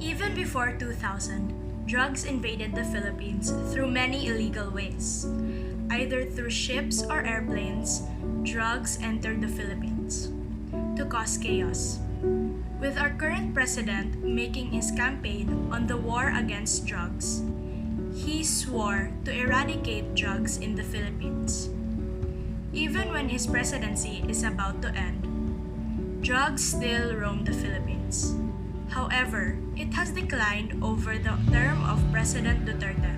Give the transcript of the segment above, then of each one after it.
Even before 2000, drugs invaded the Philippines through many illegal ways. Either through ships or airplanes, drugs entered the Philippines to cause chaos. With our current president making his campaign on the war against drugs, he swore to eradicate drugs in the Philippines. Even when his presidency is about to end, drugs still roam the Philippines. However, it has declined over the term of President Duterte.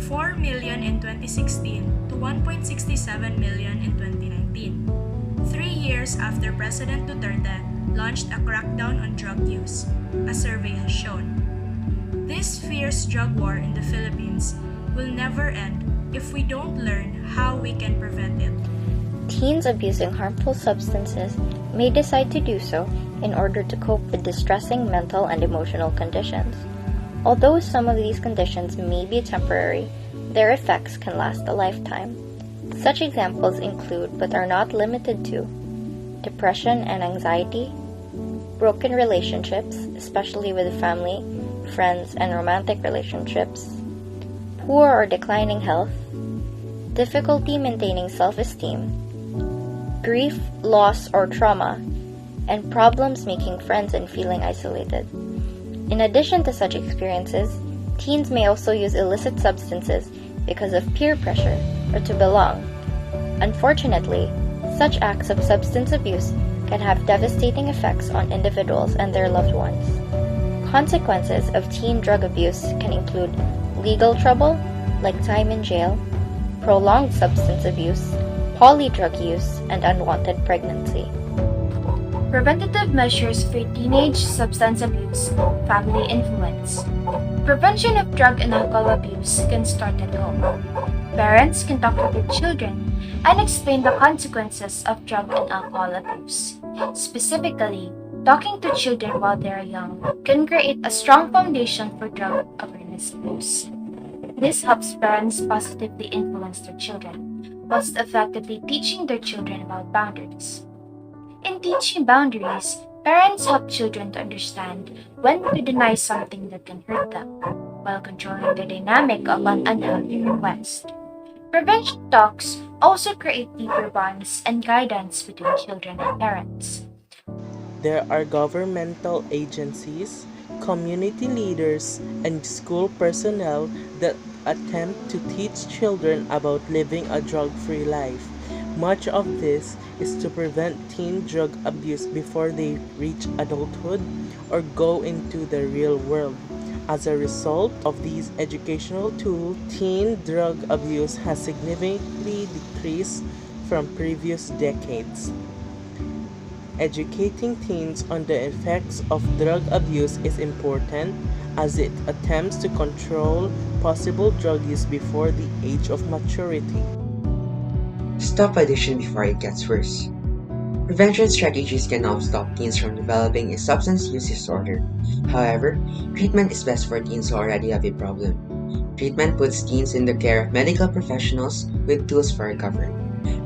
4 million in 2016 to 1.67 million in 2019. 3 years after President Duterte launched a crackdown on drug use, a survey has shown. This fierce drug war in the Philippines will never end if we don't learn how we can prevent it. Teens abusing harmful substances may decide to do so in order to cope with distressing mental and emotional conditions. Although some of these conditions may be temporary, their effects can last a lifetime. Such examples include, but are not limited to, depression and anxiety, broken relationships, especially with family, friends, and romantic relationships, poor or declining health, difficulty maintaining self-esteem, grief, loss, or trauma, and problems making friends and feeling isolated. In addition to such experiences, teens may also use illicit substances because of peer pressure or to belong. Unfortunately, such acts of substance abuse can have devastating effects on individuals and their loved ones. Consequences of teen drug abuse can include legal trouble, like time in jail, prolonged substance abuse, polydrug use, and unwanted pregnancy. Preventative measures for teenage substance abuse, family influence. Prevention of drug and alcohol abuse can start at home. Parents can talk to their children and explain the consequences of drug and alcohol abuse. Specifically, talking to children while they are young can create a strong foundation for drug awareness abuse. This helps parents positively influence their children, whilst effectively teaching their children about boundaries. In teaching boundaries, parents help children to understand when to deny something that can hurt them, while controlling the dynamic of an unhealthy request. Prevention talks also create deeper bonds and guidance between children and parents. There are governmental agencies, community leaders, and school personnel that attempt to teach children about living a drug-free life. Much of this is to prevent teen drug abuse before they reach adulthood or go into the real world. As a result of these educational tools, teen drug abuse has significantly decreased from previous decades. Educating teens on the effects of drug abuse is important as it attempts to control possible drug use before the age of maturity. Stop addiction before it gets worse. Prevention strategies can help stop teens from developing a substance use disorder. However, treatment is best for teens who already have a problem. Treatment puts teens in the care of medical professionals with tools for recovery.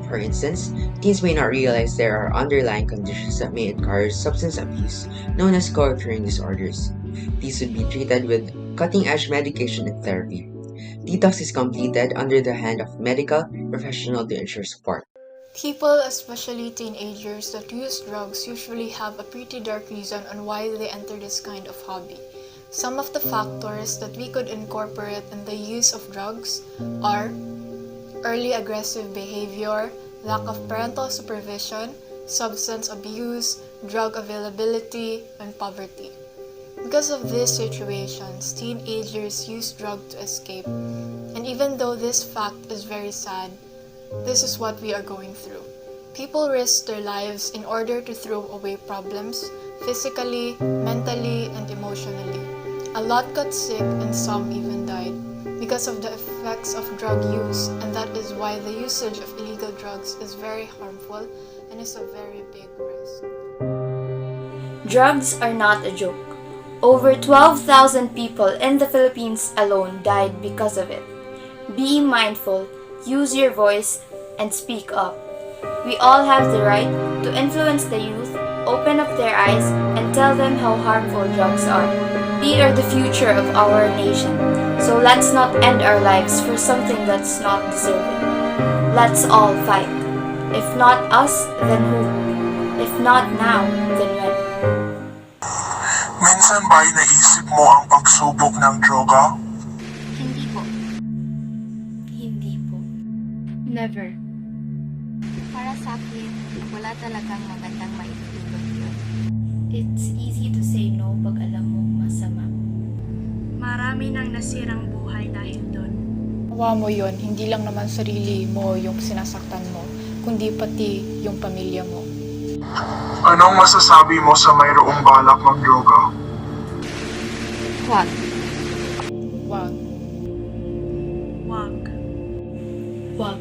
For instance, teens may not realize there are underlying conditions that may encourage substance abuse, known as co-occurring disorders. These would be treated with cutting-edge medication and therapy. Detox is completed under the hand of medical professional to ensure support. People, especially teenagers that use drugs, usually have a pretty dark reason on why they enter this kind of hobby. Some of the factors that we could incorporate in the use of drugs are early aggressive behavior, lack of parental supervision, substance abuse, drug availability, and poverty. Because of these situations, teenagers use drugs to escape. And even though this fact is very sad, this is what we are going through. People risk their lives in order to throw away problems, physically, mentally, and emotionally. A lot got sick and some even died because of the effects of drug use, and that is why the usage of illegal drugs is very harmful and is a very big risk. Drugs are not a joke. Over 12,000 people in the Philippines alone died because of it. Be mindful, use your voice, and speak up. We all have the right to influence the youth Open up their eyes and tell them how harmful drugs are. We are the future of our nation, so let's not end our lives for something that's not deserving. Let's all fight. If not us, then who? If not now, then when? Minsan ba'y naisip mo ang pagsubok ng droga? Hindi po. Hindi po. Never. Para sa akin, wala talagang magandang maitutulog yun. It's easy to say no pag alam mong masama. Marami nang nasirang buhay dahil doon. Awa mo yon, hindi lang naman sarili mo yung sinasaktan mo, kundi pati yung pamilya mo. Anong masasabi mo sa mayroong balak magdroga? Huwag. Wag. Wag. Wag.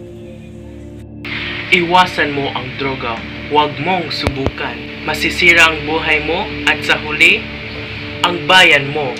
Iwasan mo ang droga. Huwag mong subukan. Masisira ang buhay mo at sa huli, ang bayan mo.